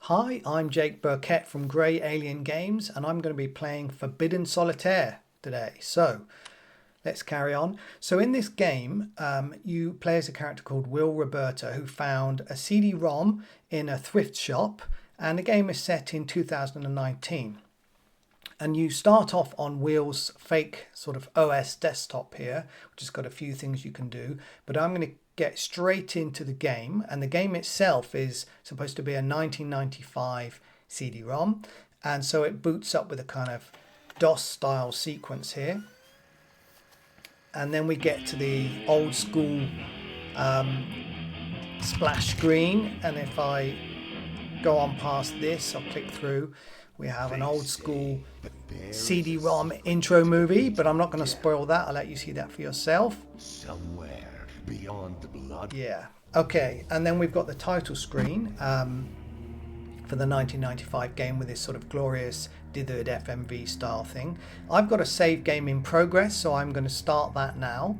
Hi, I'm Jake Birkett from Grey Alien Games, and I'm going to be playing Forbidden Solitaire today. So let's carry on. So in this game, you play as a character called Will Roberta, who found a CD-ROM in a thrift shop, and the game is set in 2019. And you start off on Will's fake sort of OS desktop here, which has got a few things you can do, but I'm going to get straight into the game. And the game itself is supposed to be a 1995 CD-ROM, and so it boots up with a kind of DOS style sequence here, and then we get to the old school splash screen, and if I go on past this, I'll click through, we have an old school CD-ROM intro movie, but I'm not going to spoil that. I'll let you see that for yourself. Somewhere beyond the blood. Yeah. Okay. And then we've got the title screen for the 1995 game with this sort of glorious dithered FMV style thing. I've got a save game in progress, so I'm going to start that now.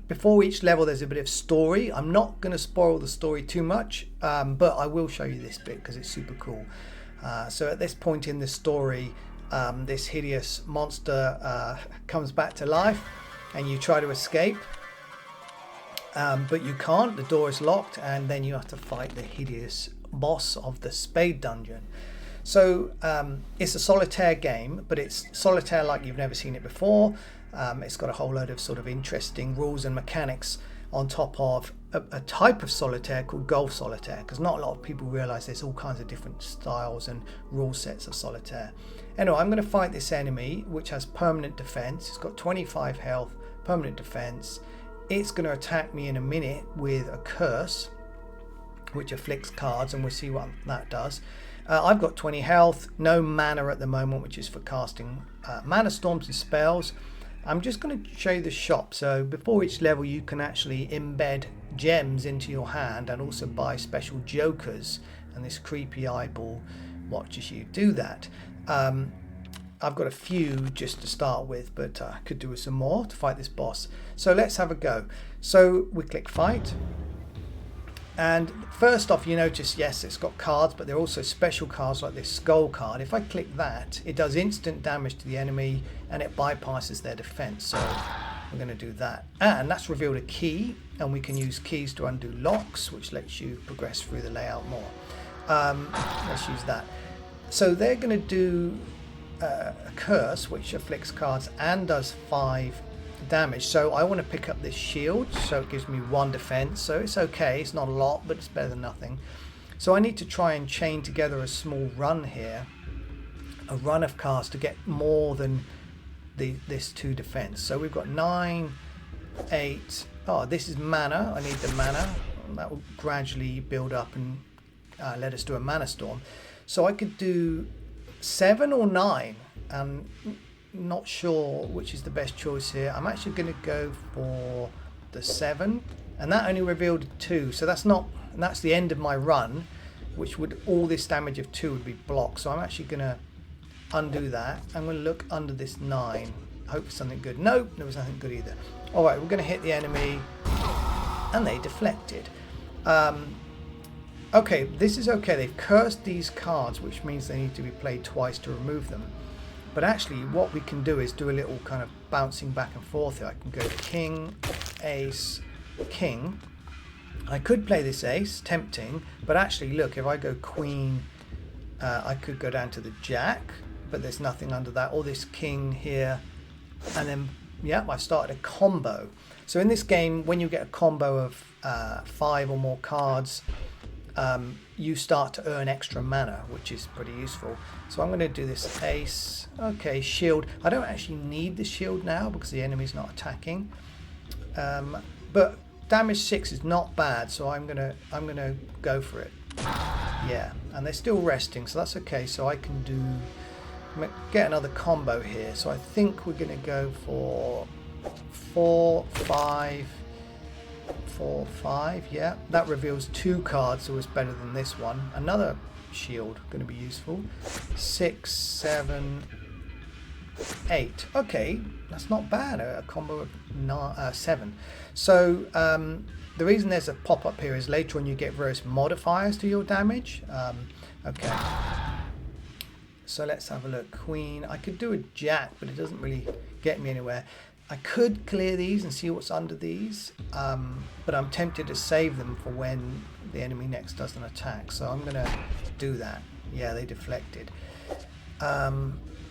Before each level, there's a bit of story. I'm not going to spoil the story too much, but I will show you this bit because it's super cool. So at this point in the story, this hideous monster comes back to life, and you try to escape, but you can't. The door is locked, and then you have to fight the hideous boss of the Spade Dungeon. So it's a solitaire game, but it's solitaire like you've never seen it before. It's got a whole load of sort of interesting rules and mechanics on top of a type of solitaire called golf solitaire, because not a lot of people realize there's all kinds of different styles and rule sets of solitaire. Anyway, I'm going to fight this enemy which has permanent defense. It's got 25 health, permanent defense. It's going to attack me in a minute with a curse which afflicts cards, and we'll see what that does. I've got 20 health, no mana at the moment, which is for casting mana storms and spells. I'm just going to show you the shop. So before each level, you can actually embed gems into your hand and also buy special jokers, and this creepy eyeball watches you do that. I've got a few just to start with, but I could do with some more to fight this boss. So let's have a go. So we click fight, and first off, you notice, yes, it's got cards, but there are also special cards like this skull card. If I click that, it does instant damage to the enemy and it bypasses their defense. So we're going to do that. And that's revealed a key, and we can use keys to undo locks, which lets you progress through the layout more. Let's use that. So they're going to do a curse which afflicts cards and does 5 damage. So I want to pick up this shield, so it gives me 1 defense, so it's okay. It's not a lot, but it's better than nothing. So I need to try and chain together a small run here, a run of cards to get more than this 2 defense. So we've got 9, 8. Oh, this is mana. I need the mana. That will gradually build up and let us do a mana storm. So I could do 7 or 9. Not sure which is the best choice here. I'm actually going to go for the 7, and that only revealed 2, so that's the end of my run, which would, all this damage of 2 would be blocked. So I'm actually going to undo that. I'm going to look under this 9, hope for something good. Nope, there was nothing good either. Alright, we're going to hit the enemy, and they deflected. Okay, this is okay. They've cursed these cards, which means they need to be played twice to remove them. But actually what we can do is do a little kind of bouncing back and forth here. I can go king, ace, king. I could play this ace, tempting, but actually look, if I go queen, I could go down to the jack, but there's nothing under that, or this king here, and then, yeah, I started a combo. So in this game, when you get a combo of 5 or more cards, you start to earn extra mana, which is pretty useful. So I'm going to do this ace. Okay, shield. I don't actually need the shield now because the enemy's not attacking. But damage 6 is not bad, so I'm gonna go for it. Yeah, and they're still resting, so that's okay. So I can get another combo here. So I think we're going to go for 4, 5. 4, 5, yeah, that reveals 2 cards, so it's better than this one. Another shield going to be useful. 6, 7, 8. Okay, that's not bad. A combo of 7. So the reason there's a pop-up here is later on you get various modifiers to your damage. Okay, so let's have a look. Queen, I could do a jack, but it doesn't really get me anywhere. I could clear these and see what's under these, but I'm tempted to save them for when the enemy next does an attack, so I'm gonna do that. Yeah, they deflected.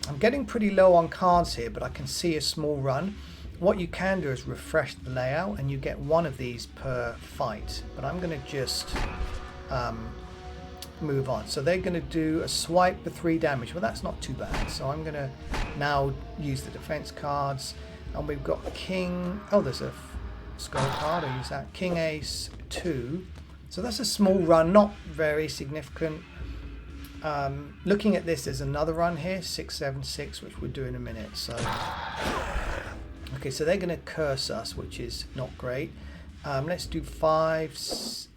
I'm getting pretty low on cards here, but I can see a small run. What you can do is refresh the layout and you get one of these per fight, but I'm going to just move on. So they're going to do a swipe for 3 damage. Well, that's not too bad. So I'm going to now use the defense cards, and we've got king. Oh, there's a skull card. I'll use that. King ace 2. So that's a small run, not very significant. Looking at this, there's another run here, 6, 7, 6, which we'll do in a minute. So, okay, so they're going to curse us, which is not great. Let's do 5.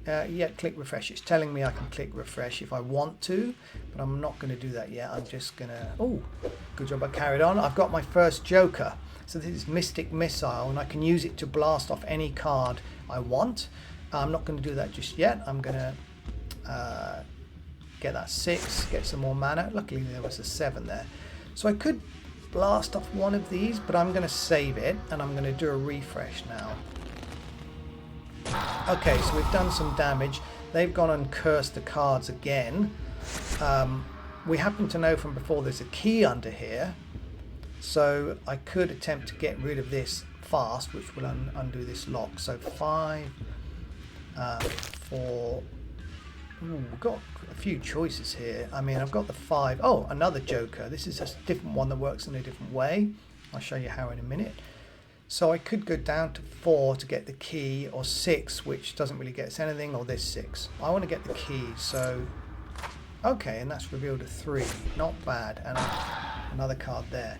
Yeah, click refresh. It's telling me I can click refresh if I want to, but I'm not going to do that yet. I'm just going to... Oh, good job I carried on. I've got my first joker. So this is Mystic Missile, and I can use it to blast off any card I want. I'm not going to do that just yet. I'm going to... get that 6, get some more mana. Luckily there was a 7 there. So I could blast off one of these, but I'm going to save it and I'm going to do a refresh now. Okay, so we've done some damage. They've gone and cursed the cards again. We happen to know from before there's a key under here. So I could attempt to get rid of this fast, which will undo this lock. So 5, 4... Ooh, we've got a few choices here. I mean, I've got the 5. Oh, another joker. This is a different one that works in a different way. I'll show you how in a minute. So I could go down to 4 to get the key, or 6, which doesn't really get us anything, or this 6. I want to get the key, so... Okay, and that's revealed a 3. Not bad. And another card there.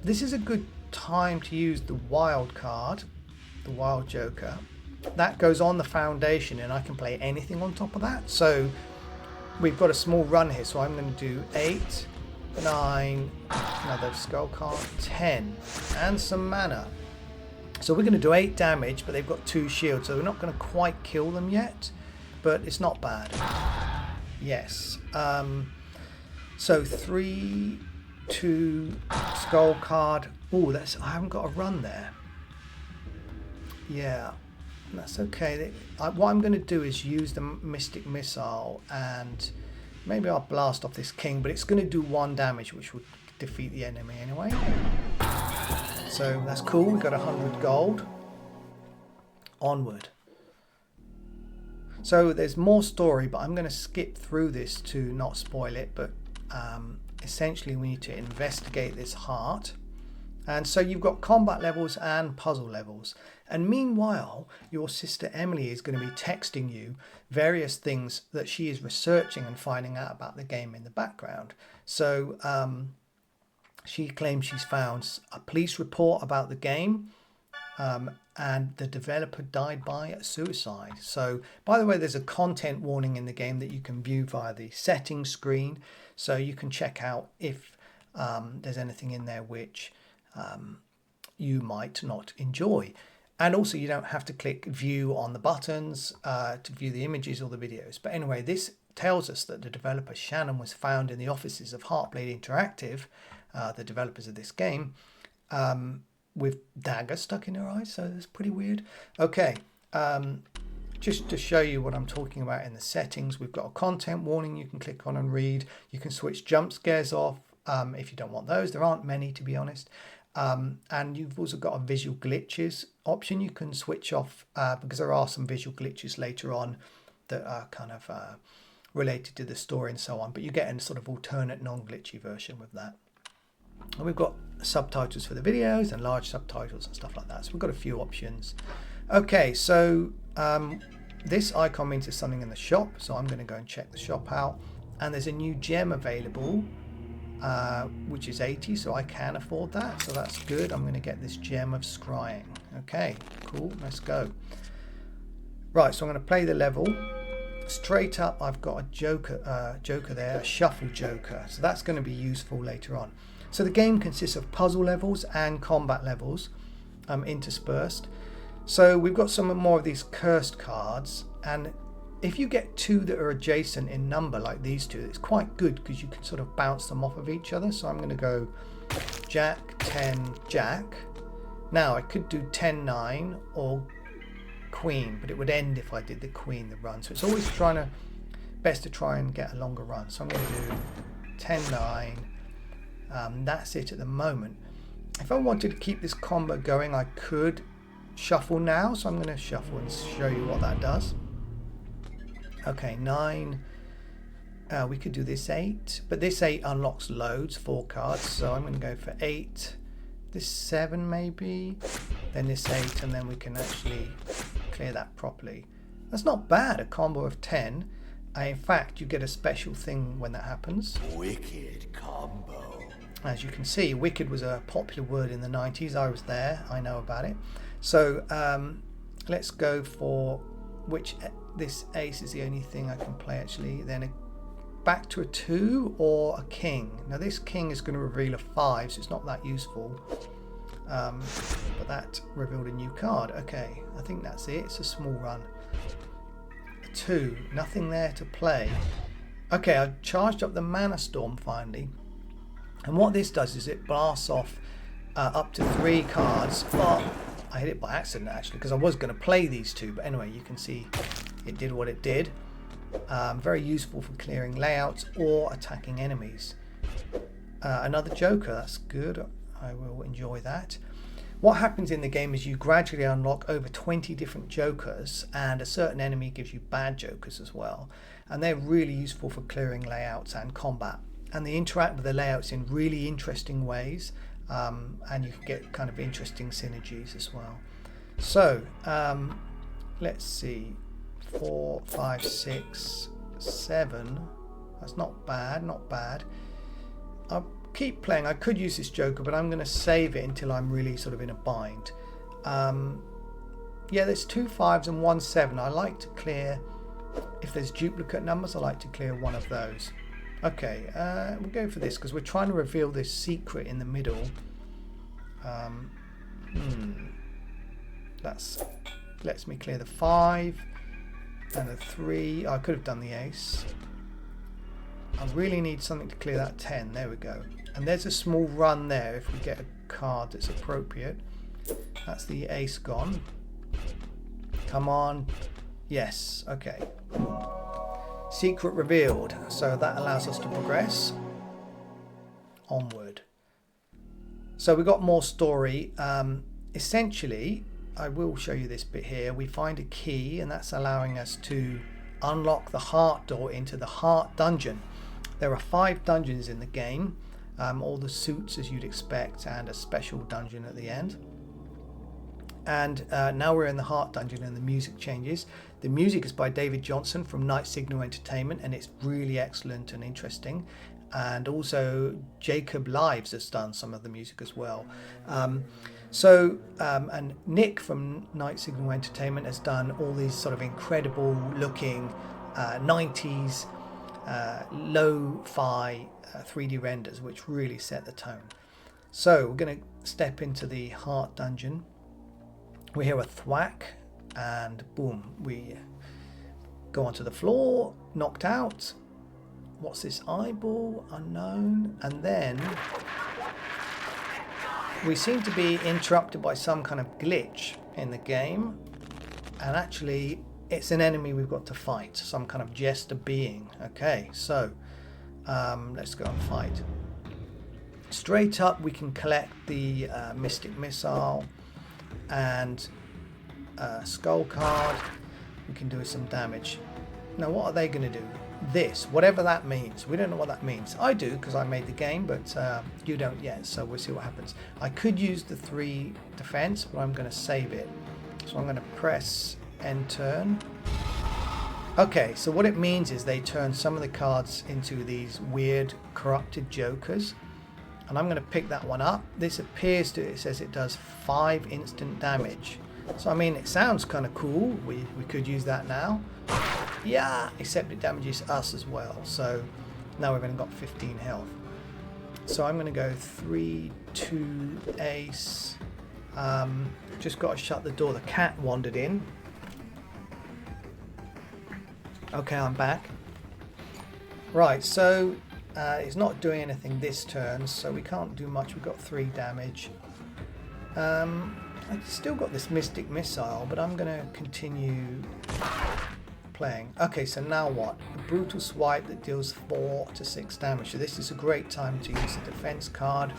This is a good time to use the wild card, the wild joker. That goes on the foundation and I can play anything on top of that. So we've got a small run here, so I'm going to do 8, 9, another skull card, 10, and some mana. So we're going to do 8 damage, but they've got 2 shields, so we're not going to quite kill them yet, but it's not bad. Yes. So 3, 2, skull card. Oh, I haven't got a run there. Yeah. That's okay. What I'm going to do is use the Mystic Missile and maybe I'll blast off this king, but it's going to do 1 damage, which will defeat the enemy anyway. So that's cool. We've got 100 gold. Onward. So there's more story, but I'm going to skip through this to not spoil it, but essentially we need to investigate this heart. And so you've got combat levels and puzzle levels. And meanwhile, your sister Emily is going to be texting you various things that she is researching and finding out about the game in the background. So she claims she's found a police report about the game, and the developer died by suicide. So, by the way, there's a content warning in the game that you can view via the settings screen. So you can check out if there's anything in there which you might not enjoy. And also you don't have to click view on the buttons to view the images or the videos. But anyway, this tells us that the developer Shannon was found in the offices of Heartblade Interactive, the developers of this game, with daggers stuck in her eyes. So that's pretty weird. Okay, just to show you what I'm talking about in the settings, we've got a content warning you can click on and read. You can switch jump scares off if you don't want those. There aren't many, to be honest. And you've also got a visual glitches option you can switch off because there are some visual glitches later on that are kind of related to the story and so on, but you get a sort of alternate non-glitchy version with that. And we've got subtitles for the videos and large subtitles and stuff like that, so we've got a few options. Okay, so this icon means there's something in the shop, so I'm going to go and check the shop out, and there's a new gem available which is 80, so I can afford that, so that's good. I'm going to get this gem of scrying. Okay, cool, let's go. Right, so I'm going to play the level. Straight up, I've got a joker there, a shuffle joker, so that's going to be useful later on. So the game consists of puzzle levels and combat levels interspersed. So we've got some more of these cursed cards, and if you get two that are adjacent in number like these two, it's quite good because you can sort of bounce them off of each other. So I'm going to go Jack, 10, Jack. Now I could do 10, 9 or Queen, but it would end if I did the Queen, the run. So it's always best to try and get a longer run. So I'm going to do 10, 9. That's it at the moment. If I wanted to keep this combo going, I could shuffle now. So I'm going to shuffle and show you what that does. Okay, 9. We could do this 8, but this 8 unlocks loads, 4 cards. So I'm going to go for 8. This 7 maybe, then this 8, and then we can actually clear that properly. That's not bad, a combo of 10. In fact, you get a special thing when that happens. Wicked combo. As you can see, wicked was a popular word in the 90s. I was there, I know about it. So let's go for this ace is the only thing I can play actually. Then back to a 2 or a king. Now this king is going to reveal a 5, so it's not that useful. But that revealed a new card. Okay, I think that's it. It's a small run. A 2, nothing there to play. Okay, I charged up the Mana Storm finally. And what this does is it blasts off up to 3 cards. Oh, I hit it by accident actually because I was going to play these 2. But anyway, you can see it did what it did. Very useful for clearing layouts or attacking enemies. Another Joker, that's good. I will enjoy that. What happens in the game is you gradually unlock over 20 different Jokers, and a certain enemy gives you bad Jokers as well. And they're really useful for clearing layouts and combat. And they interact with the layouts in really interesting ways, and you can get kind of interesting synergies as well. So let's see. 4, 5, 6, 7. That's not bad, not bad. I'll keep playing. I could use this Joker, but I'm going to save it until I'm really sort of in a bind. Yeah, there's 2 5s and 1 7. I like to clear, if there's duplicate numbers, I like to clear one of those. Okay, we'll go for this because we're trying to reveal this secret in the middle. That lets me clear the 5. And a 3. I could have done the ace. I really need something to clear that 10. There we go. And there's a small run there if we get a card that's appropriate. That's the ace gone. Come on. Yes. Okay. Secret revealed. So that allows us to progress onward. So we got more story. Essentially, I will show you this bit here. We find a key, and that's allowing us to unlock the heart door into the heart dungeon. There are 5 dungeons in the game, all the suits as you'd expect, and a special dungeon at the end. And now we're in the heart dungeon, and the music changes. The music is by David Johnson from Night Signal Entertainment, and it's really excellent and interesting. And also Jacob Lives has done some of the music as well. And Nick from Night Signal Entertainment has done all these sort of incredible looking 90s lo-fi 3D renders, which really set the tone. So we're going to step into the heart dungeon. We hear a thwack, and boom, we go onto the floor, knocked out. What's this? Eyeball? Unknown. And then we seem to be interrupted by some kind of glitch in the game, and actually it's an enemy we've got to fight, some kind of jester being. Okay, so let's go and fight. Straight up we can collect the Mystic Missile and Skull card. We can do some damage. Now what are they going to do? This, whatever that means. We don't know what that means. I do because I made the game, but you don't yet, so we'll see what happens. I could use the 3 defense, but I'm going to save it. So I'm going to press end turn. Okay, so what it means is they turn some of the cards into these weird corrupted jokers, and I'm going to pick that one up. This appears to, it says it does 5 instant damage. So I mean, it sounds kind of cool. We could use that now. Yeah, except it damages us as well. So now we've only got 15 health. So I'm going to go 3, 2, ace, Just got to shut the door. The cat wandered in. Okay, I'm back. Right, so it's not doing anything this turn, so we can't do much. We've got 3 damage. I've still got this Mystic Missile, but I'm going to continue playing. Okay, so now what? A brutal swipe that deals 4 to 6 damage. So this is a great time to use the defense card.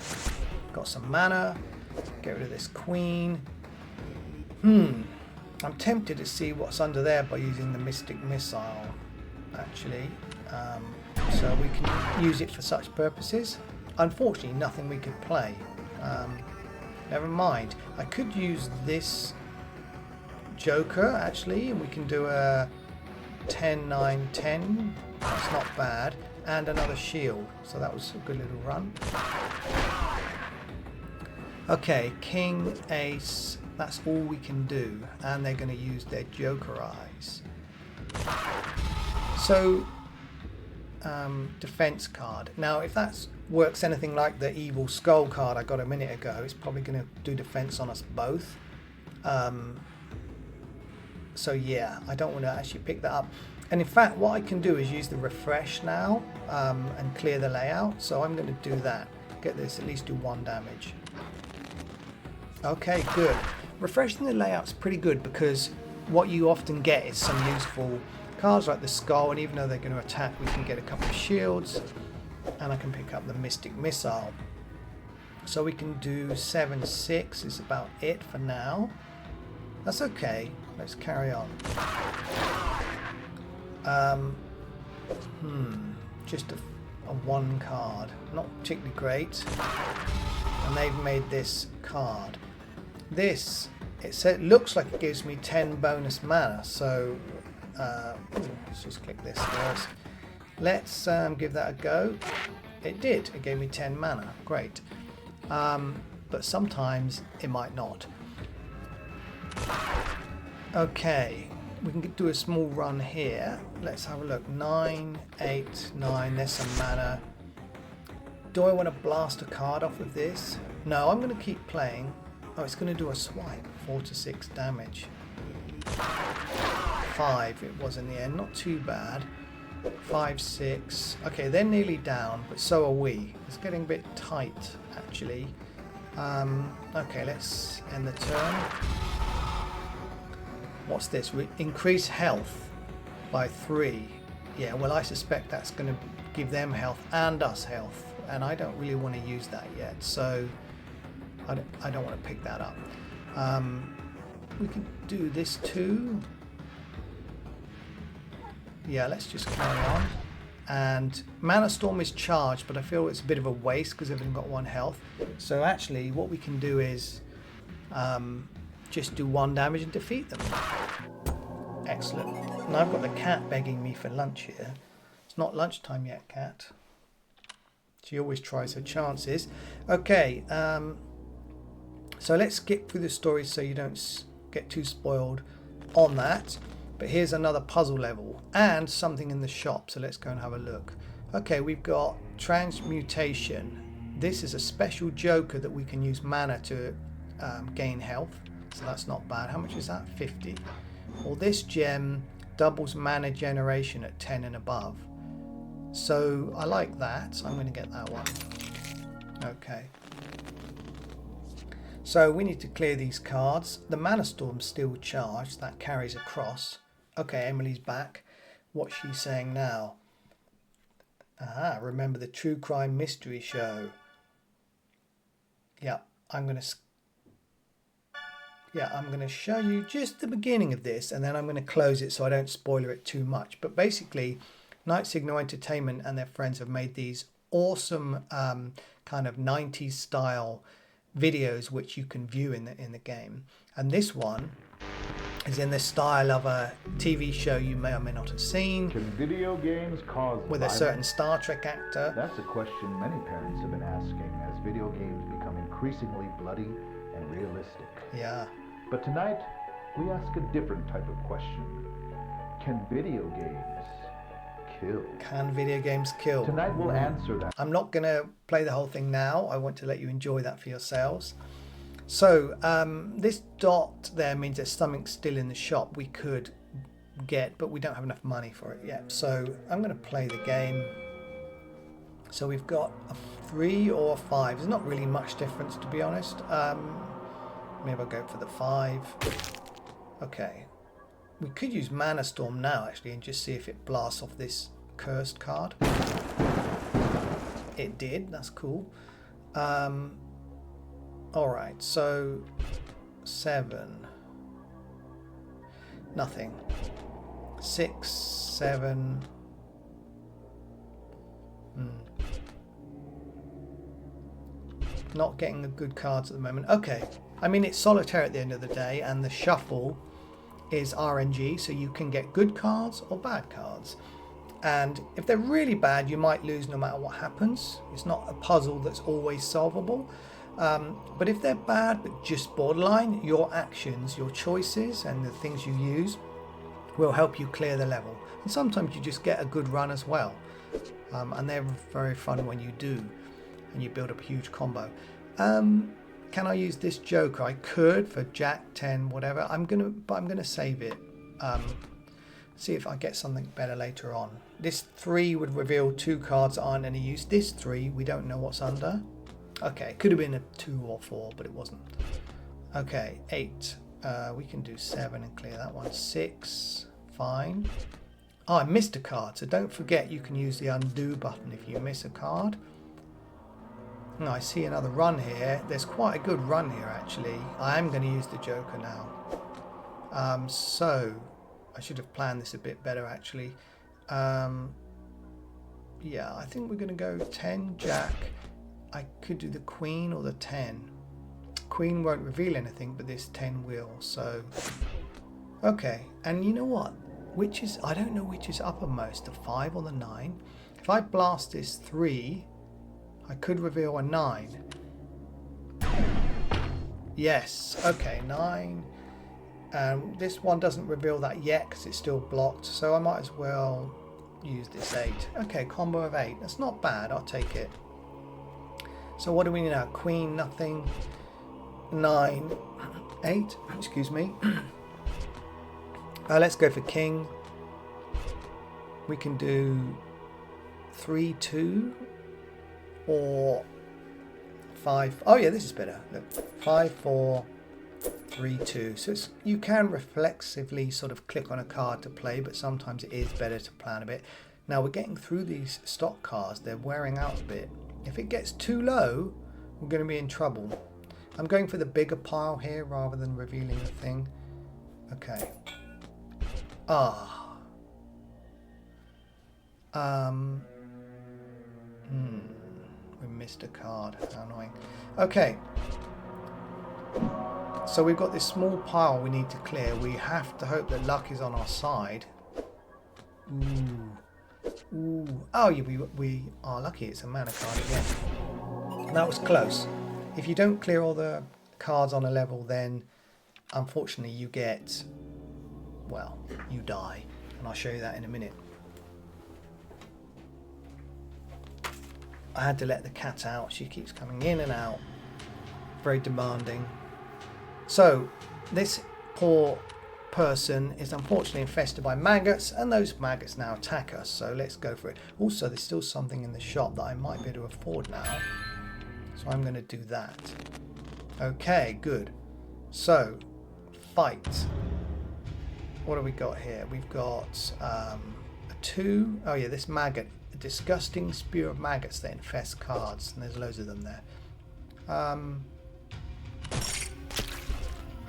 Got some mana. Get rid of this queen. I'm tempted to see what's under there by using the Mystic Missile, actually. So we can use it for such purposes. Unfortunately, nothing we could play. Never mind. I could use this Joker, actually, and we can do a 10, 9, 10. That's not bad. And another shield. So that was a good little run. Okay, King, Ace. That's all we can do. And they're going to use their Joker eyes. So, defense card. Now, if that works anything like the Evil Skull card I got a minute ago, it's probably going to do defense on us both. So yeah, I don't want to actually pick that up. And in fact, what I can do is use the refresh now and clear the layout. So I'm going to do that. Get this, at least do 1 damage. Okay, good. Refreshing the layout's pretty good because what you often get is some useful cards like the skull, and even though they're going to attack, we can get a couple of shields, and I can pick up the Mystic Missile. So we can do 7, 6 is about it for now. That's okay. Let's carry on. Just a 1 card. Not particularly great. And they've made this card. This, looks like it gives me 10 bonus mana, so let's just click this first. Let's give that a go. It did. It gave me 10 mana. Great. But sometimes it might not. Okay. We can do a small run here. Let's have a look. 9, 8, 9. There's some mana. Do I want to blast a card off with this? No, I'm going to keep playing. Oh, it's going to do a swipe. 4 to 6 damage. 5 it was in the end. Not too bad. 5, 6. Okay, they're nearly down, but so are we. It's getting a bit tight, actually. Okay, let's end the turn. What's this? We increase health by 3. Yeah, well, I suspect that's going to give them health and us health, and I don't really want to use that yet, so I don't want to pick that up. We can do this too. Yeah, let's just carry on. And Mana Storm is charged, but I feel it's a bit of a waste because they've only got 1 health. So actually, what we can do is just do 1 damage and defeat them. Excellent. And I've got the cat begging me for lunch here. It's not lunchtime yet, cat. She always tries her chances. Okay, so let's skip through the story so you don't get too spoiled on that. But here's another puzzle level and something in the shop, so let's go and have a look. Okay, we've got Transmutation. This is a special Joker that we can use mana to gain health, so that's not bad. How much is that? 50. Well, this gem doubles mana generation at 10 and above. So I like that, so I'm going to get that one. Okay. So we need to clear these cards. The Mana Storm's still charged, that carries across. Okay, Emily's back. What's she saying now? Aha, remember the True Crime Mystery Show. Yeah, I'm going to show you just the beginning of this, and then I'm going to close it so I don't spoiler it too much. But basically, Night Signal Entertainment and their friends have made these awesome kind of 90s style videos which you can view in the game. And this one is in the style of a TV show you may or may not have seen. Can video games cause with violence? A certain Star Trek actor. That's a question many parents have been asking as video games become increasingly bloody and realistic. Yeah. But tonight, we ask a different type of question. Can video games kill? Can video games kill? Tonight we'll answer that. I'm not going to play the whole thing now. I want to let you enjoy that for yourselves. So this dot there means there's something still in the shop we could get, but we don't have enough money for it yet. So I'm going to play the game. So we've got a 3 or a 5. There's not really much difference, to be honest. Maybe I'll go for the 5. Okay. We could use Mana Storm now, actually, and just see if it blasts off this cursed card. It did. That's cool. Alright, so 7. Nothing. 6, 7. Not getting the good cards at the moment. Okay. I mean, it's solitaire at the end of the day, and the shuffle is RNG, so you can get good cards or bad cards. And if they're really bad, you might lose no matter what happens. It's not a puzzle that's always solvable. But if they're bad but just borderline, your actions, your choices and the things you use will help you clear the level. And sometimes you just get a good run as well. And they're very fun when you do, and you build up a huge combo. Can I use this joker? I could for Jack, 10, whatever. But I'm gonna save it. See if I get something better later on. This 3 would reveal 2 cards that aren't any use. This 3, we don't know what's under. Okay, it could have been a 2 or 4, but it wasn't. Okay, 8. We can do 7 and clear that one. 6, fine. Oh, I missed a card, so don't forget you can use the undo button if you miss a card. No, I see another run here. There's quite a good run here, actually. I am going to use the joker now. So I should have planned this a bit better, actually. Yeah, I think we're going to go 10, Jack. I could do the Queen or the 10. Queen won't reveal anything, but this 10 will. So, okay. And you know what? I don't know which is uppermost, the 5 or the 9. If I blast this 3, I could reveal a 9. Yes. Okay, 9. And this one doesn't reveal that yet because it's still blocked. So I might as well use this 8. Okay, combo of 8. That's not bad. I'll take it. So what do we need now? Queen, nothing. 9, 8. Excuse me. Let's go for king. We can do 3, 2 or 5. Oh yeah, this is better. Look, 5, 4, 3, 2. So you can reflexively sort of click on a card to play, but sometimes it is better to plan a bit. Now we're getting through these stock cards. They're wearing out a bit. If it gets too low, we're going to be in trouble. I'm going for the bigger pile here rather than revealing the thing. Okay. We missed a card. How annoying. Okay. So we've got this small pile we need to clear. We have to hope that luck is on our side. Ooh. Oh, yeah, we are lucky. It's a mana card again. That was close. If you don't clear all the cards on a level, then unfortunately you get, well, you die. And I'll show you that in a minute. I had to let the cat out. She keeps coming in and out. Very demanding. So this poor person is unfortunately infested by maggots, and those maggots now attack us. So let's go for it. Also, there's still something in the shop that I might be able to afford now. So I'm going to do that. Okay, good. So, fight. What do we got here? We've got a 2. Oh yeah, this maggot. A disgusting spew of maggots that infest cards. And there's loads of them there.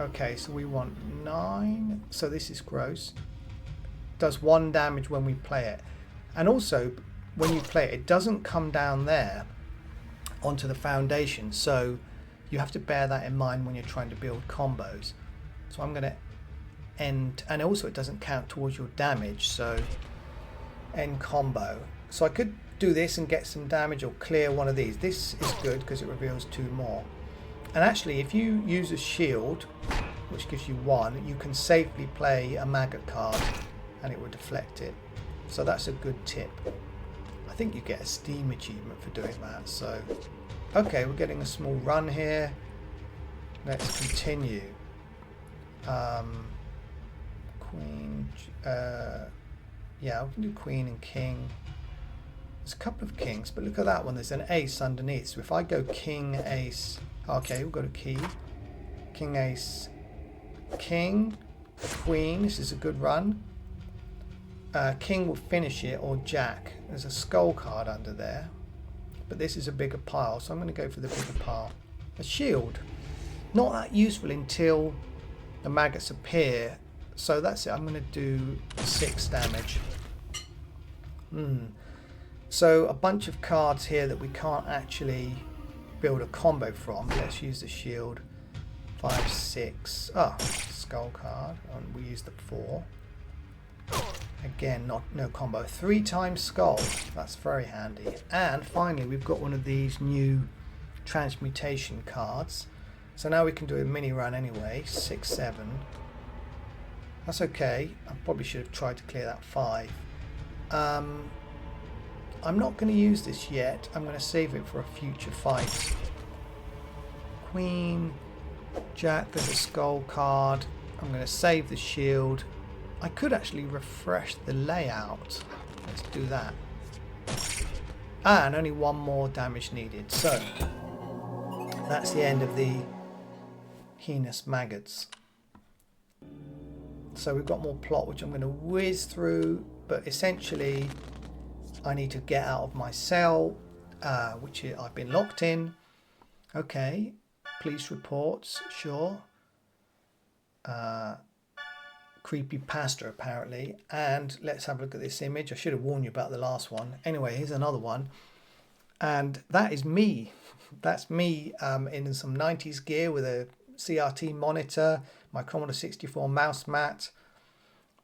Okay, so we want 9. So this is gross. Does 1 damage when we play it. And also, when you play it, it doesn't come down there onto the foundation, so you have to bear that in mind when you're trying to build combos. So I'm going to end, and also it doesn't count towards your damage, so end combo. So I could do this and get some damage or clear one of these. This is good because it reveals 2 more. And actually, if you use a shield, which gives you 1, you can safely play a maggot card and it will deflect it. So that's a good tip. I think you get a Steam achievement for doing that. So, okay, we're getting a small run here. let's continue. Queen, yeah, we can do queen and king. There's a couple of kings, but look at that one. There's an ace underneath. So if I go king, ace, okay, we'll go to key. King, ace, king, queen. This is a good run. King will finish it, or jack. There's a skull card under there, but this is a bigger pile, so I'm going to go for the bigger pile. A shield. Not that useful until the maggots appear. So that's it. I'm going to do 6 damage. So a bunch of cards here that we can't actually build a combo from. Let's use the shield. 5, 6. Oh, skull card. And we used the 4. Again, no combo. 3 times skull. That's very handy. And finally, we've got one of these new transmutation cards. So now we can do a mini run anyway. 6, 7. That's okay. I probably should have tried to clear that 5. I'm not going to use this yet. I'm going to save it for a future fight. Queen, jack, there's a skull card. I'm going to save the shield. I could actually refresh the layout. Let's do that. And only 1 more damage needed. So that's the end of the heinous maggots. So we've got more plot, which I'm going to whiz through, but essentially I need to get out of my cell, which I've been locked in. Okay, police reports, sure. Creepy pasta apparently. And let's have a look at this image. I should have warned you about the last one. Anyway, here's another one. And that is me. That's me in some 90s gear with a CRT monitor, my Commodore 64 mouse mat,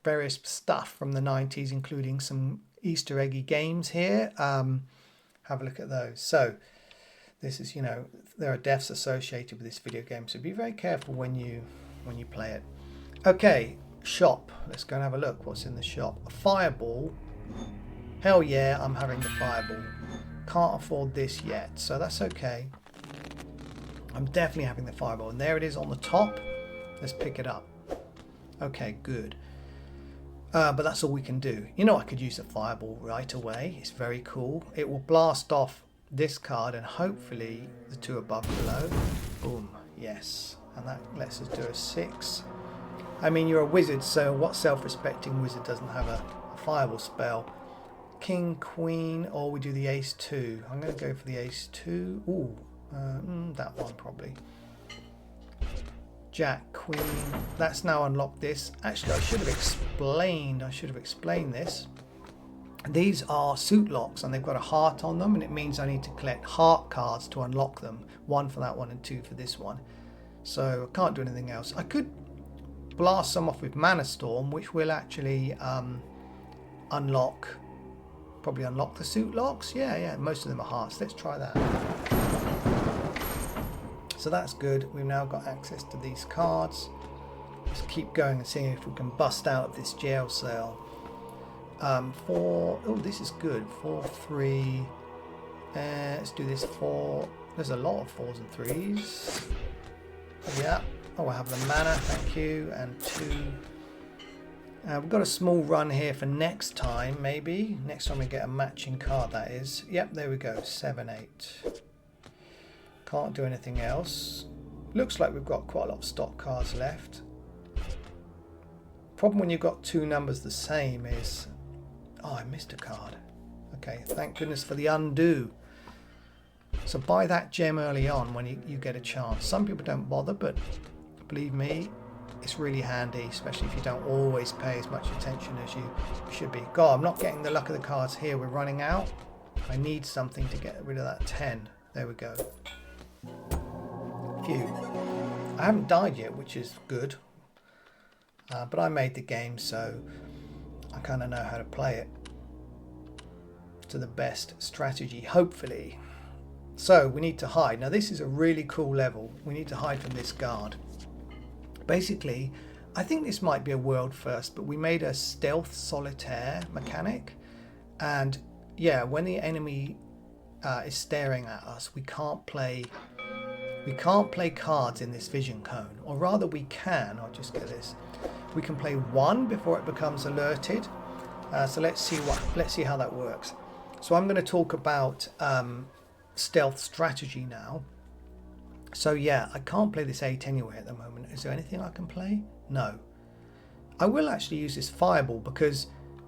various stuff from the 90s, including some Easter eggy games here. Have a look at those. So this is, you know, there are deaths associated with this video game, so be very careful when you play it. Okay, shop. Let's go and have a look what's in the shop. A fireball. Hell yeah, I'm having the fireball. Can't afford this yet, so that's okay. I'm definitely having the fireball, and there it is on the top. Let's pick it up. Okay, good. But that's all we can do. You know, I could use a fireball right away. It's very cool. It will blast off this card and hopefully the 2 above below. Boom. Yes. And that lets us do a 6. I mean, you're a wizard, so what self-respecting wizard doesn't have a fireball spell? King, queen, or we do the ace 2. I'm going to go for the ace 2. Ooh. That one probably. Jack, queen. That's now unlocked this. Actually, I should have explained this. These are suit locks and they've got a heart on them, and it means I need to collect heart cards to unlock them. 1 for that one and 2 for this one. So I can't do anything else. I could blast some off with Mana Storm, which will actually probably unlock the suit locks. Yeah, most of them are hearts. Let's try that. So that's good. We've now got access to these cards. Let's keep going and seeing if we can bust out of this jail cell. 4. Oh, this is good. 4, 3. Let's do this 4. There's a lot of 4s and 3s. Yeah. Oh, I have the mana. Thank you. And 2. We've got a small run here for next time, maybe. Next time we get a matching card, that is. Yep, there we go. 7, 8. Can't do anything else. Looks like we've got quite a lot of stock cards left. Problem when you've got 2 numbers the same is... Oh, I missed a card. Okay, thank goodness for the undo. So buy that gem early on when you get a chance. Some people don't bother, but believe me, it's really handy, especially if you don't always pay as much attention as you should be. God, I'm not getting the luck of the cards here. We're running out. I need something to get rid of that 10. There we go. Phew. I haven't died yet, which is good. But I made the game, so I kind of know how to play it to the best strategy, hopefully. So we need to hide. Now this is a really cool level. We need to hide from this guard. Basically, I think this might be a world first, but we made a stealth solitaire mechanic. And yeah, when the enemy is staring at us, we can't play we can't play cards in this vision cone, or rather we can. I'll just get this. We can play one before it becomes alerted. So let's see how that works. So I'm going to talk about stealth strategy now. So yeah, I can't play this 8 anyway at the moment. Is there anything I can play? No. I will actually use this fireball because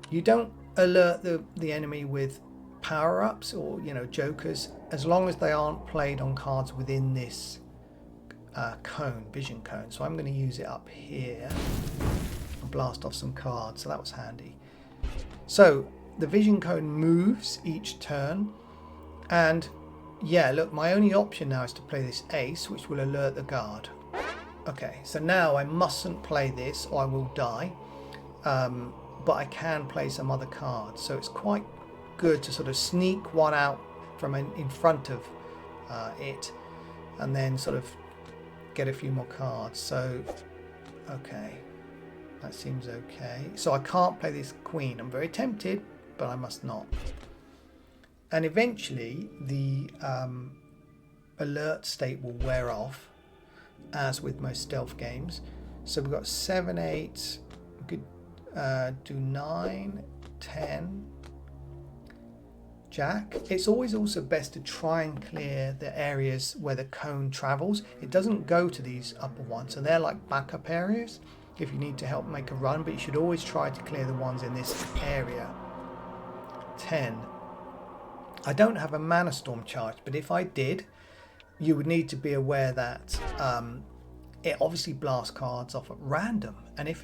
you don't alert the enemy with power-ups or, you know, jokers, as long as they aren't played on cards within this cone, vision cone. So I'm going to use it up here and blast off some cards. So that was handy. So the vision cone moves each turn, and yeah, look, my only option now is to play this ace, which will alert the guard. Okay, so now I mustn't play this or I will die, but I can play some other cards, so it's quite good to sort of sneak one out from in front of it, and then sort of get a few more cards. So okay, that seems okay. So I can't play this queen. I'm very tempted, but I must not. And eventually the alert state will wear off, as with most stealth games. So we've got 7, 8, we could do 9, 10, Jack. It's always also best to try and clear the areas where the cone travels. It doesn't go to these upper ones, so they're like backup areas if you need to help make a run, but you should always try to clear the ones in this area. 10. I don't have a mana storm charge, but if I did, you would need to be aware that it obviously blasts cards off at random, and if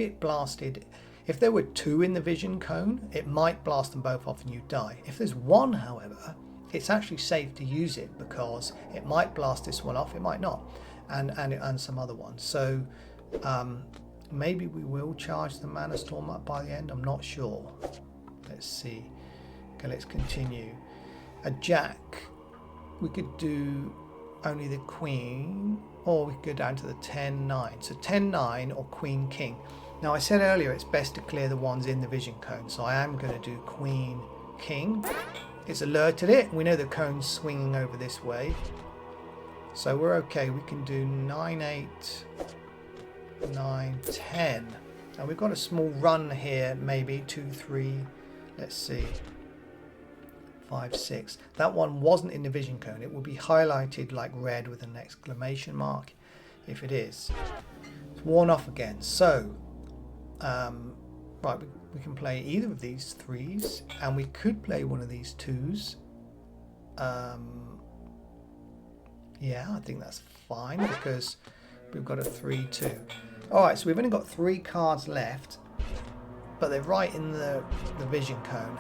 there were 2 in the vision cone, it might blast them both off and you die. If there's 1, however, it's actually safe to use it because it might blast this one off, it might not, and some other ones. So maybe we will charge the mana storm up by the end. I'm not sure. Let's see. Okay, let's continue. A jack, we could do only the queen, or we could go down to the 10-9. So 10-9 or queen king. Now I said earlier it's best to clear the ones in the vision cone, so I am going to do queen king. It's alerted it. We know the cone's swinging over this way, so we're okay. We can do 9, 8, 9, 10. Now we've got a small run here, maybe 2, 3. Let's see. 5, 6. That one wasn't in the vision cone. It will be highlighted like red with an exclamation mark if it is. It's worn off again. So right, we can play either of these 3s, and we could play one of these 2s. Yeah, I think that's fine because we've got a 3-2. Alright, so we've only got 3 cards left, but they're right in the vision cone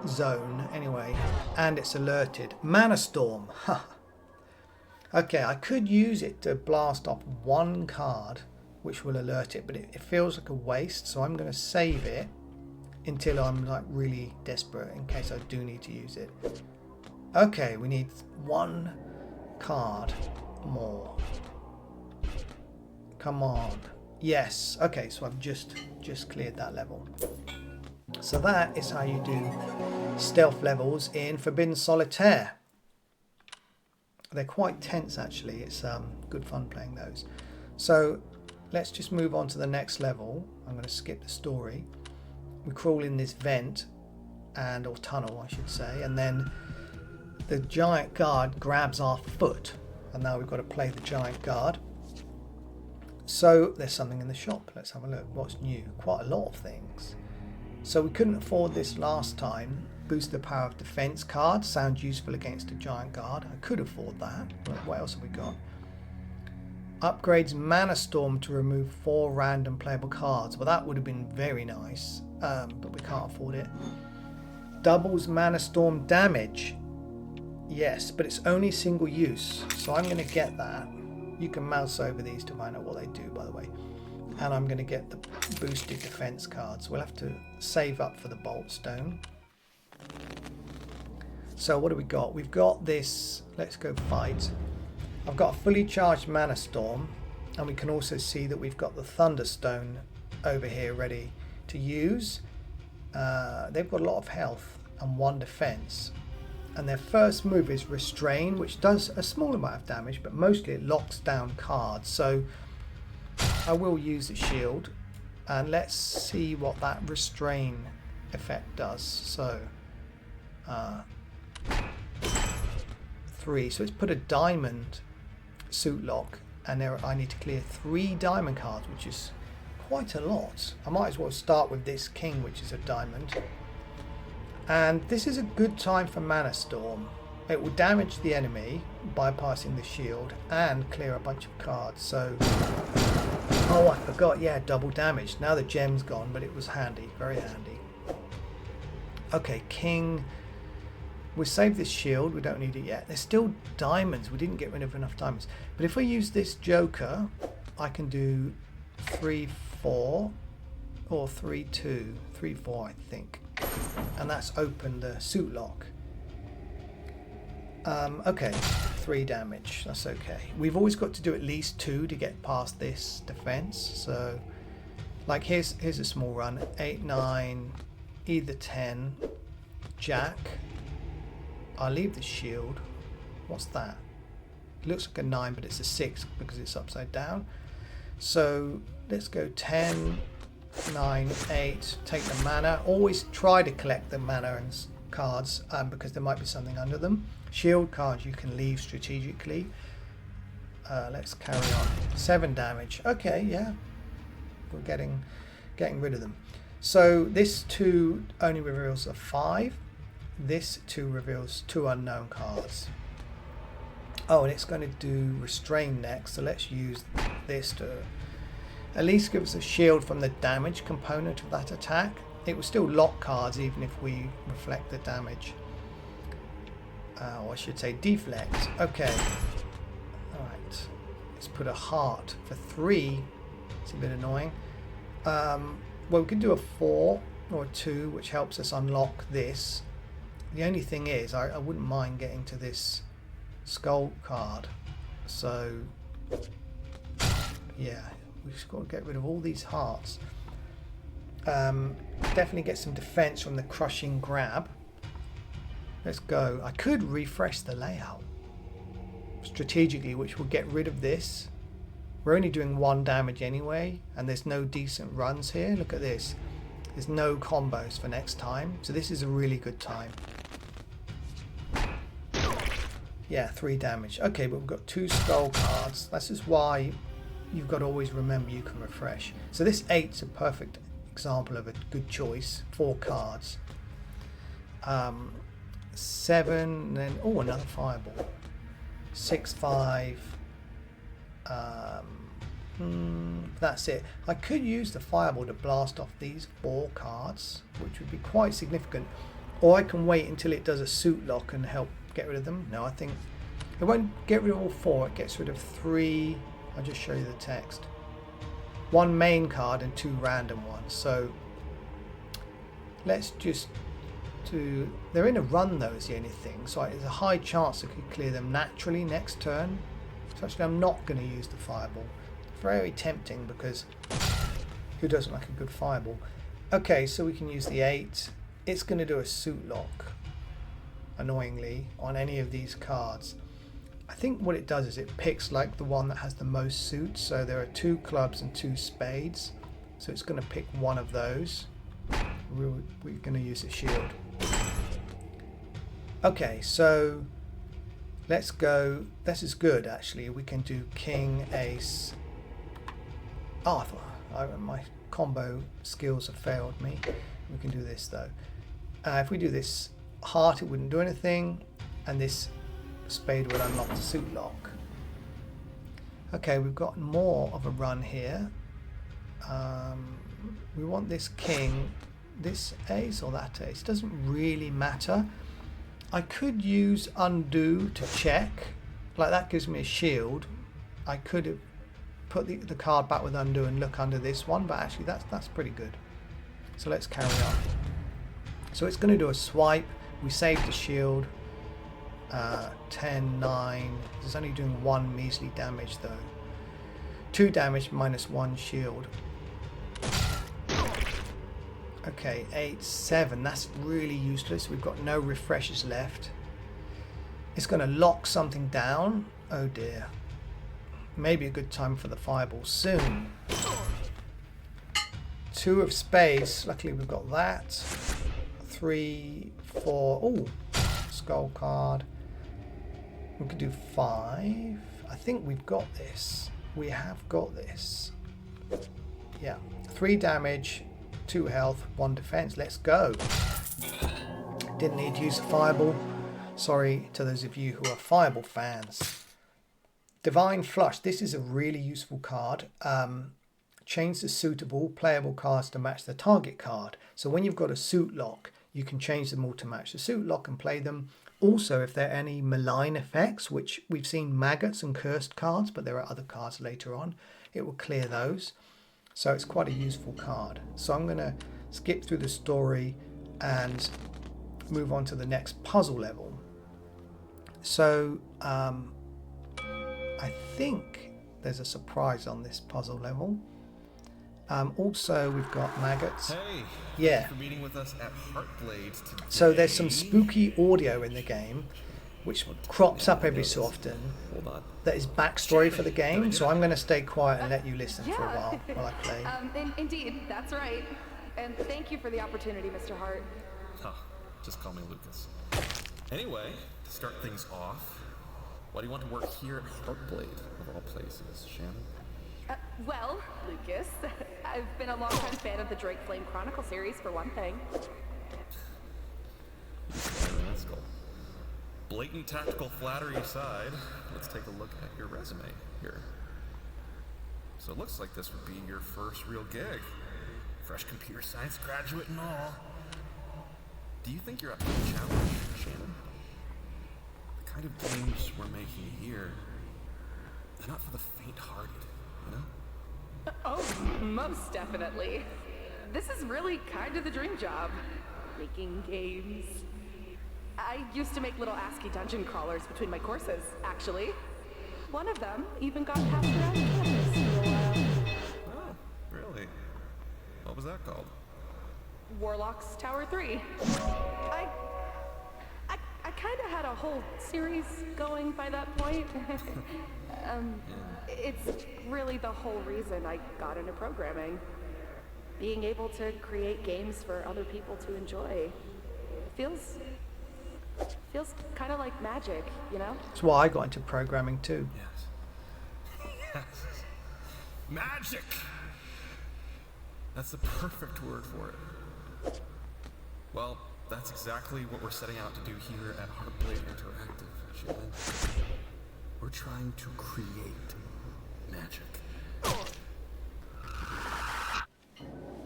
zone anyway, and it's alerted. Mana storm. Okay, I could use it to blast off 1 card which will alert it, but it feels like a waste, so I'm going to save it until I'm like really desperate in case I do need to use it. Okay, we need 1 card more. Come on. Yes. Okay, so I've just cleared that level. So that is how you do stealth levels in Forbidden Solitaire. They're quite tense actually. It's good fun playing those. So let's just move on to the next level. I'm going to skip the story. We crawl in this vent, or tunnel I should say, and then the giant guard grabs our foot, and now we've got to play the giant guard. So there's something in the shop. Let's have a look. What's new? Quite a lot of things. So we couldn't afford this last time. Boost the power of defense card. Sounds useful against a giant guard. I could afford that. What else have we got? Upgrades Mana Storm to remove 4 random playable cards. Well, that would have been very nice, but we can't afford it. Doubles Mana Storm damage. Yes, but it's only single use, so I'm going to get that. You can mouse over these to find out what they do, by the way. And I'm going to get the boosted defense cards. We'll have to save up for the Bolt Stone. So what do we got? We've got this. Let's go fight. I've got a fully charged Mana Storm, and we can also see that we've got the Thunderstone over here ready to use. They've got a lot of health and 1 defense. and their first move is restrain, which does a small amount of damage, but mostly it locks down cards. So I will use the shield, and let's see what that restrain effect does. So 3, so it's put a diamond suit lock, and there I need to clear 3 diamond cards, which is quite a lot. I might as well start with this king, which is a diamond. And this is a good time for Mana Storm. It will damage the enemy, bypassing the shield, and clear a bunch of cards. So, oh, I forgot, yeah, double damage. Now the gem's gone, but it was handy, very handy. Okay, king. We'll save this shield, we don't need it yet. There's still diamonds, we didn't get rid of enough diamonds. But if I use this joker, I can do 3, 4, or 3, 2, 3, 4, I think. And that's opened the suit lock. Okay, 3 damage, that's okay. We've always got to do at least 2 to get past this defense. So, like here's a small run, 8, 9, either 10, jack. I'll leave the shield. What's that? It looks like a 9, but it's a 6 because it's upside down. So let's go 10, 9, 8, take the mana. Always try to collect the mana and cards because there might be something under them. Shield cards you can leave strategically. Let's carry on. 7 damage. Okay, yeah. We're getting rid of them. So this 2 only reveals a 5. This 2 reveals 2 unknown cards. Oh, and it's going to do restrain next, so let's use this to at least give us a shield from the damage component of that attack. It will still lock cards even if we reflect the damage. Or I should say deflect. Okay. Alright. Let's put a heart for 3. It's a bit annoying. Well, we can do a 4 or a 2, which helps us unlock this. The only thing is, I wouldn't mind getting to this skull card. So, yeah, we've just got to get rid of all these hearts. Definitely get some defense from the crushing grab. Let's go. I could refresh the layout strategically, which will get rid of this. We're only doing 1 damage anyway, and there's no decent runs here. Look at this. There's no combos for next time, so this is a really good time. Yeah, 3 damage. Okay, but we've got 2 skull cards. This is why you've got to always remember you can refresh. So this 8's a perfect example of a good choice. 4 cards. 7, and then another fireball. 6, 5. That's it. I could use the fireball to blast off these 4 cards, which would be quite significant. Or I can wait until it does a suit lock and help get rid of them. No, I think it won't get rid of all 4. It gets rid of 3. I'll just show you the text. 1 main card and 2 random ones. So let's just do. They're in a run though, is the only thing. So there's a high chance I could clear them naturally next turn. So actually, I'm not going to use the fireball. Very tempting because who doesn't like a good fireball? Okay, so we can use the 8. It's going to do a suit lock, annoyingly, on any of these cards. I think what it does is it picks like the one that has the most suits. So there are 2 clubs and 2 spades. So it's going to pick one of those. We're going to use a shield. Okay, so let's go. This is good actually. We can do king, ace. Oh, my combo skills have failed me. We can do this though. If we do this heart, it wouldn't do anything, and this spade would unlock the suit lock. Okay, we've got more of a run here. We want this king, this ace or that ace. Doesn't really matter. I could use undo to check. Like that gives me a shield. I could have put the card back with undo and look under this one, but actually that's pretty good. So let's carry on. So it's going to do a swipe. We saved the shield. 10, 9. It's only doing 1 measly damage though. 2 damage minus 1 shield. Okay, 8, 7. That's really useless. We've got no refreshers left. It's going to lock something down. Oh dear. Maybe a good time for the fireball soon. 2 of spades. Luckily we've got that. 3, 4. Oh, skull card. We could do 5. I think we've got this. We have got this. Yeah. 3 damage, 2 health, 1 defense. Let's go. Didn't need to use a fireball. Sorry to those of you who are fireball fans. Divine Flush. This is a really useful card. Change the suitable playable cards to match the target card. So when you've got a suit lock, you can change them all to match the suit lock and play them. Also, if there are any malign effects, which we've seen maggots and cursed cards, but there are other cards later on, it will clear those. So it's quite a useful card. So I'm going to skip through the story and move on to the next puzzle level. So I think there's a surprise on this puzzle level. Also, we've got maggots. Hey, yeah. Thanks for meeting with us at Heartblade today. So there's some spooky audio in the game, which crops up every so often. Hold on. That is backstory for the game. So I'm going to stay quiet and let you listen for a while I play. Indeed, that's right. And thank you for the opportunity, Mr. Hart. Huh, just call me Lucas. Anyway, to start things off, why do you want to work here at Heartblade, of all places, Shannon? Well, Lucas, I've been a long-time fan of the Drake Flame Chronicle series, for one thing. That's cool. Blatant tactical flattery aside, let's take a look at your resume here. So it looks like this would be your first real gig. Fresh computer science graduate and all. Do you think you're up to the challenge, Shannon? The kind of games we're making here, they're not for the faint-hearted, you know? Oh, most definitely. This is really kind of the dream job. Making games. I used to make little ASCII dungeon crawlers between my courses, actually. One of them even got passed around campus for a while. Oh, really? What was that called? Warlock's Tower 3. I kind of had a whole series going by that point. It's really the whole reason I got into programming. Being able to create games for other people to enjoy. Feels kind of like magic, you know? That's why I got into programming too. Yes. Yes. Magic! That's the perfect word for it. Well, that's exactly what we're setting out to do here at Heartblade Interactive, Shannon. We're trying to create magic.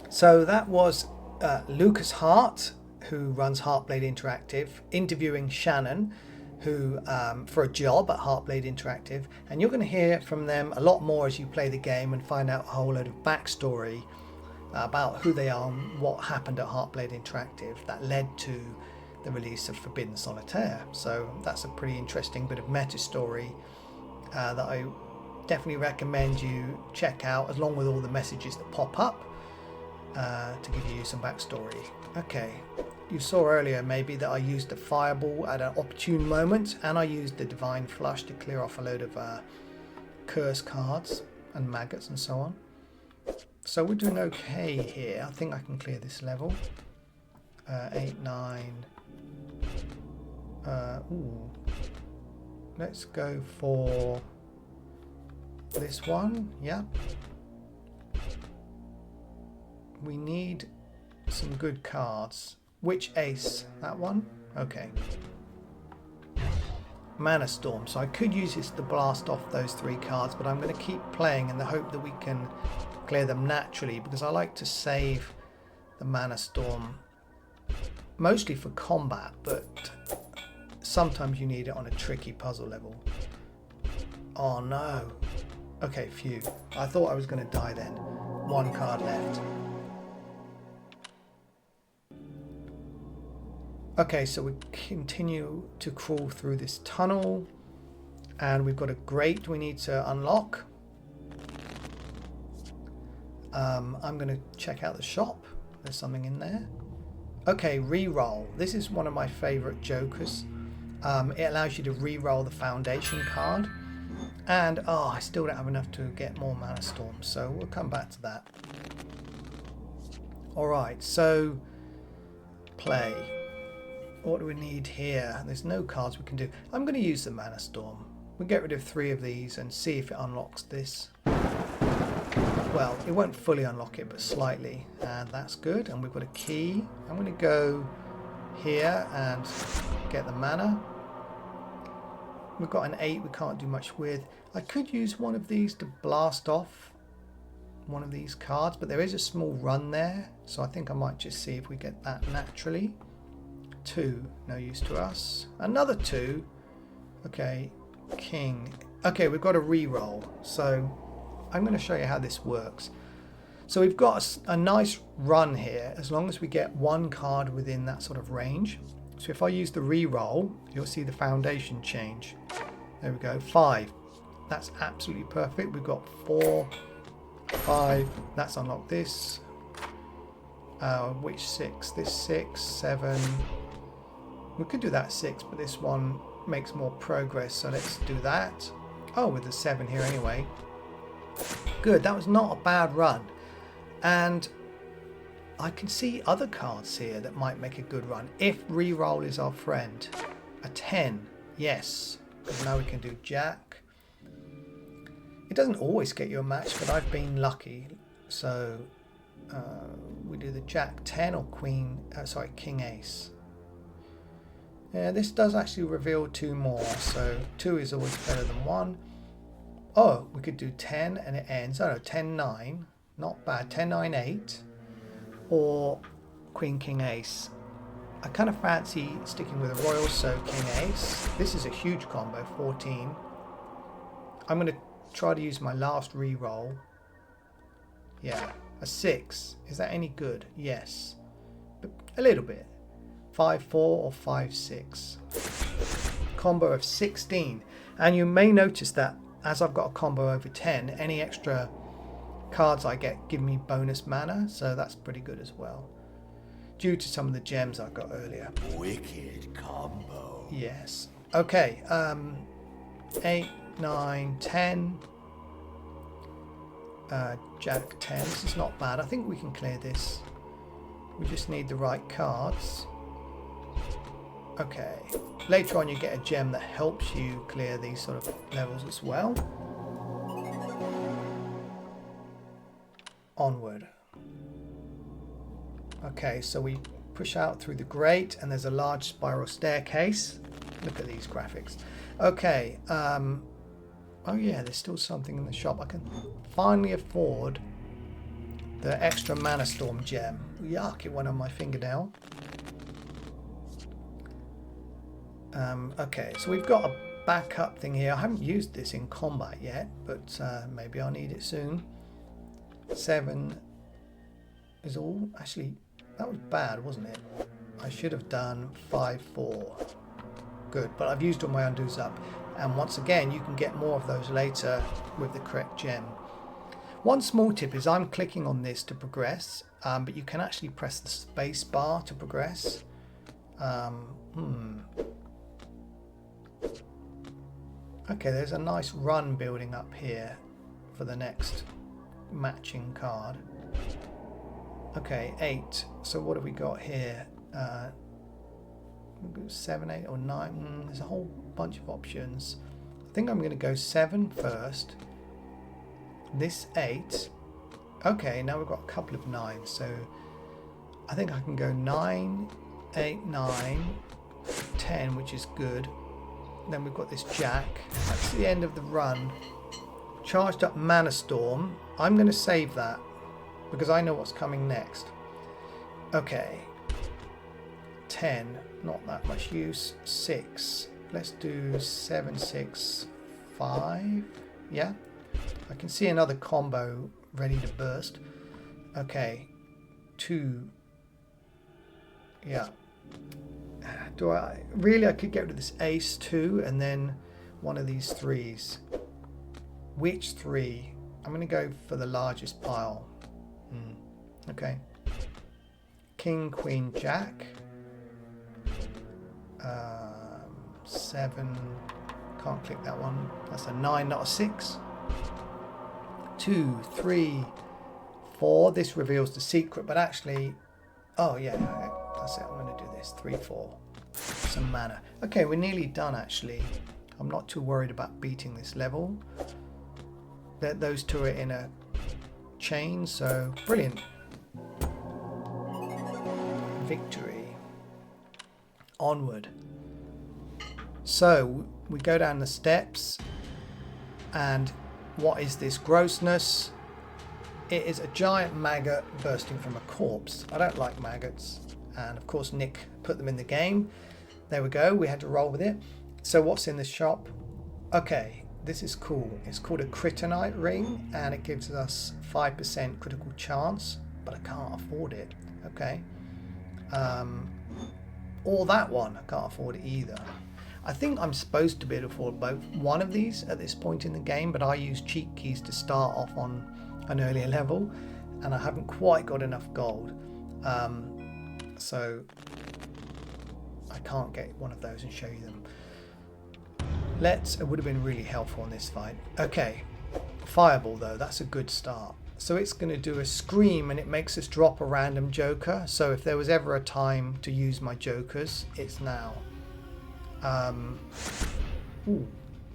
So that was Lucas Hart, who runs Heartblade Interactive, interviewing Shannon, who for a job at Heartblade Interactive, and you're going to hear from them a lot more as you play the game and find out a whole load of backstory about who they are and what happened at Heartblade Interactive that led to the release of Forbidden Solitaire. So that's a pretty interesting bit of meta story that I definitely recommend you check out, along with all the messages that pop up to give you some backstory. Okay, you saw earlier maybe that I used a fireball at an opportune moment, and I used the Divine Flush to clear off a load of curse cards and maggots and so on. So we're doing okay here. I think I can clear this level. 8, 9. Ooh. Let's go for this one. Yeah. We need some good cards. Which ace? That one? Okay. Mana Storm. So I could use this to blast off those 3 cards, but I'm going to keep playing in the hope that we can clear them naturally, because I like to save the Mana Storm mostly for combat, but sometimes you need it on a tricky puzzle level. Oh no. Okay, phew. I thought I was going to die then. 1 card left. Okay, so we continue to crawl through this tunnel, and we've got a grate we need to unlock. I'm going to check out the shop. There's something in there. Okay, reroll. This is one of my favorite jokers It allows you to re-roll the foundation card. And, oh, I still don't have enough to get more Mana Storms, so we'll come back to that. Alright, so play. What do we need here? There's no cards we can do. I'm going to use the Mana Storm. We'll get rid of 3 of these and see if it unlocks this. Well, it won't fully unlock it, but slightly. And that's good. And we've got a key. I'm going to go here and get the mana. We've got an 8 we can't do much with. I could use one of these to blast off one of these cards, but there is a small run there, so I think I might just see if we get that naturally. 2, no use to us. Another 2. Okay, king. Okay, we've got a re-roll, so I'm going to show you how this works. So we've got a nice run here as long as we get 1 card within that sort of range. So if I use the re-roll, you'll see the foundation change. There we go, 5. That's absolutely perfect. We've got 4, 5. That's unlocked this. Which 6? This 6, 7. We could do that 6, but this one makes more progress, so let's do that. Oh, with the 7 here anyway. Good, that was not a bad run. And I can see other cards here that might make a good run if re-roll is our friend. A 10, yes. Because now we can do Jack. It doesn't always get you a match, but I've been lucky. So we do the Jack 10 or Queen, sorry, King Ace. Yeah, this does actually reveal 2 more, so 2 is always better than 1. Oh, we could do 10 and it ends. Oh no, 10, 9. Not bad. 10, 9, 8. Or Queen, King, Ace. I kind of fancy sticking with a Royal, so King, Ace. This is a huge combo, 14. I'm going to try to use my last re-roll. Yeah, a 6. Is that any good? Yes. But a little bit. 5, 4 or 5, 6. Combo of 16. And you may notice that as I've got a combo over 10, any extra cards I get give me bonus mana, so that's pretty good as well. Due to some of the gems I got earlier. Wicked combo. Yes. Okay. 8, 9, 10. Jack 10. This is not bad. I think we can clear this. We just need the right cards. Okay. Later on you get a gem that helps you clear these sort of levels as well. Onward. Okay, so we push out through the grate and there's a large spiral staircase. Look at these graphics. Okay, oh yeah, there's still something in the shop. I can finally afford the extra Mana Storm gem. Yuck, it went on my fingernail. Okay, so we've got a backup thing here. I haven't used this in combat yet, but maybe I'll need it soon. 7 is all. Actually, that was bad, wasn't it? I should have done 5, 4. Good, but I've used all my undos up. And once again, you can get more of those later with the correct gem. One small tip is I'm clicking on this to progress, but you can actually press the space bar to progress. Okay, there's a nice run building up here for the next matching card. Okay, 8. So what have we got here? 7, 8 or 9. There's a whole bunch of options. I think I'm going to go 7 first. This 8. Okay, now we've got a couple of 9s. So I think I can go 9, 8, 9, 10, which is good. Then we've got this Jack. That's the end of the run. Charged up Mana Storm. I'm going to save that because I know what's coming next. Okay. 10. Not that much use. 6. Let's do 7, 6, 5. Yeah. I can see another combo ready to burst. Okay. 2. Yeah. Do I really? I could get rid of this ace 2 and then one of these 3s. Which 3? I'm going to go for the largest pile. Okay. King, Queen, Jack. 7. Can't click that one. That's a 9, not a 6. 2, 3, 4. This reveals the secret, but actually, oh yeah, that's it. I'm going to do this. 3, 4. Some mana. Okay, we're nearly done actually. I'm not too worried about beating this level. Those two are in a chain, so brilliant. Victory. Onward. So we go down the steps, and what is this grossness? It is a giant maggot bursting from a corpse. I don't like maggots, and of course Nick put them in the game. There we go, we had to roll with it. So what's in the shop? Okay, this is cool. It's called a kryptonite ring, and it gives us 5% critical chance, but I can't afford it. Okay. Or that one, I can't afford it either. I think I'm supposed to be able to afford both one of these at this point in the game, but I use cheat keys to start off on an earlier level, and I haven't quite got enough gold. So I can't get one of those and show you them. It would have been really helpful in this fight. Okay, fireball though, that's a good start. So it's going to do a scream, and it makes us drop a random joker. So if there was ever a time to use my jokers, it's now. Ooh,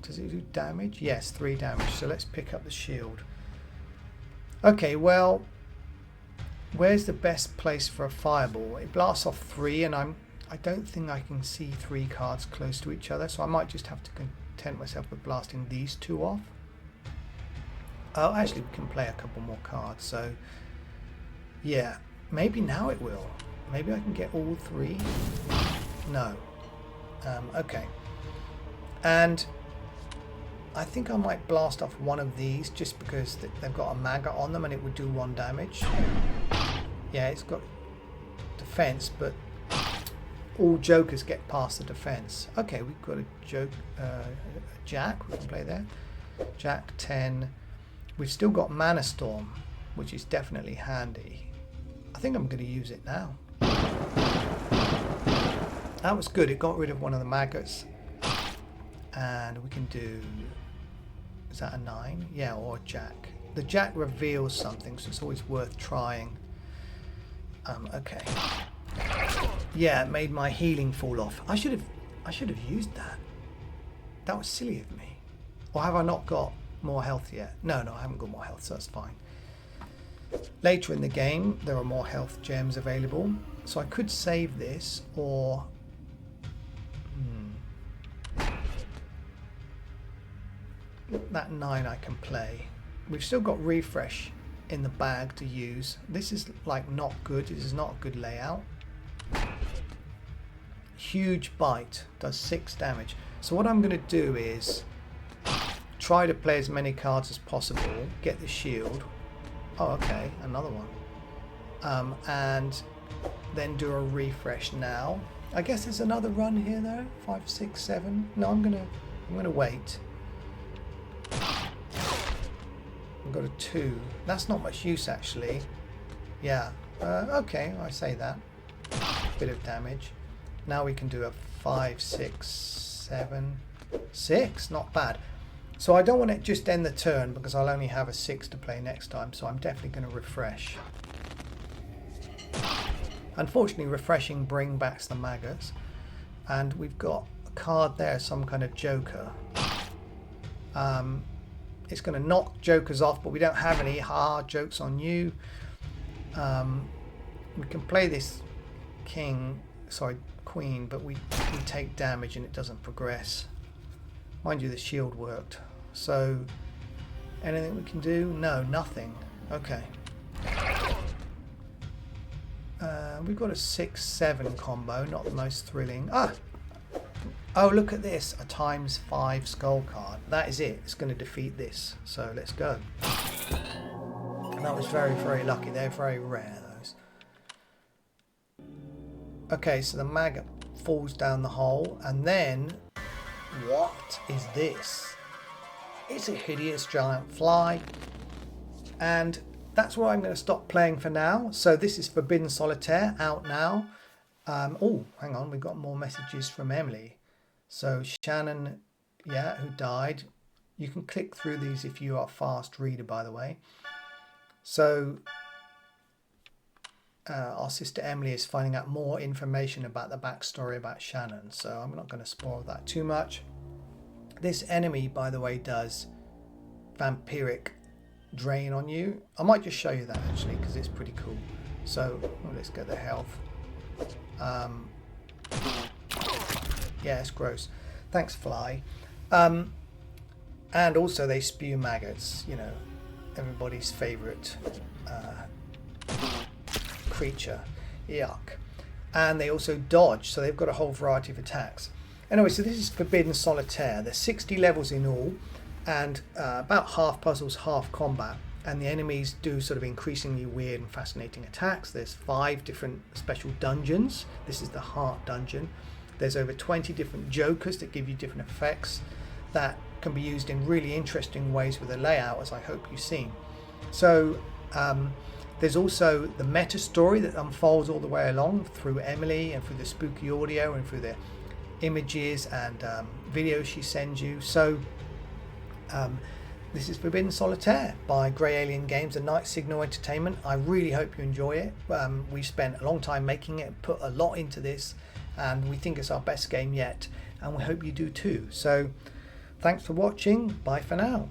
does it do damage? Yes, 3 damage. So let's pick up the shield. Okay, well, where's the best place for a fireball? It blasts off 3, and I don't think I can see 3 cards close to each other, so I might just have to content myself with blasting these 2 off. Oh, actually, we can play a couple more cards, so yeah, maybe now it will. Maybe I can get all 3. No. Okay. And I think I might blast off one of these just because they've got a maggot on them and it would do 1 damage. Yeah, it's got defense, but all jokers get past the defense. Okay, we've got a jack. We can play there. Jack 10. We've still got Mana Storm, which is definitely handy. I think I'm going to use it now. That was good. It got rid of one of the maggots. And we can do... Is that a 9? Yeah, or a jack. The jack reveals something, so it's always worth trying. Okay. Yeah, it made my healing fall off. I should have used that. That was silly of me. Or have I not got more health yet? No, I haven't got more health, so that's fine. Later in the game, there are more health gems available. So I could save this, or... That 9 I can play. We've still got refresh in the bag to use. This is like not good. This is not a good layout. Huge bite does 6 damage. So what I'm going to do is try to play as many cards as possible, get the shield. Oh, okay, another one. And then do a refresh now. I guess there's another run here though. 5, 6, 7. No, I'm gonna wait. I've got a 2. That's not much use actually. Yeah. Okay, I say that. Bit of damage. Now we can do a 5, 6, 7, 6. Not bad. So I don't want to just end the turn because I'll only have a 6 to play next time. So I'm definitely going to refresh. Unfortunately, refreshing brings back the maggots. And we've got a card there, some kind of joker. It's going to knock jokers off, but we don't have any. Jokes on you. We can play this queen, but we take damage and it doesn't progress. Mind you, the shield worked. So, anything we can do? No, nothing. Okay. We've got a 6-7 combo, not the most thrilling. Oh, look at this, a ×5 skull card. That is it. It's going to defeat this. So let's go. And that was very, very lucky. They're very rare, those. Okay, so the maggot falls down the hole, and then what is this? It's a hideous giant fly, and that's where I'm going to stop playing for now. So this is Forbidden Solitaire, out now. Oh, hang on, we've got more messages from Emily. So Shannon, yeah, who died. You can click through these if you are a fast reader, by the way. So our sister Emily is finding out more information about the backstory about Shannon. So I'm not going to spoil that too much. This enemy, by the way, does vampiric drain on you. I might just show you that actually because it's pretty cool. So let's get the health. Yeah, it's gross. Thanks, Fly. And also they spew maggots, you know, everybody's favorite creature. Yuck. And they also dodge, so they've got a whole variety of attacks. Anyway, so this is Forbidden Solitaire. There's 60 levels in all, and about half puzzles, half combat. And the enemies do sort of increasingly weird and fascinating attacks. There's 5 different special dungeons. This is the Heart Dungeon. There's over 20 different jokers that give you different effects that can be used in really interesting ways with the layout, as I hope you've seen. So there's also the meta story that unfolds all the way along through Emily and through the spooky audio and through the images and videos she sends you. So this is Forbidden Solitaire by Grey Alien Games and Night Signal Entertainment. I really hope you enjoy it. We spent a long time making it, put a lot into this, and we think it's our best game yet, and we hope you do too. So thanks for watching. Bye for now.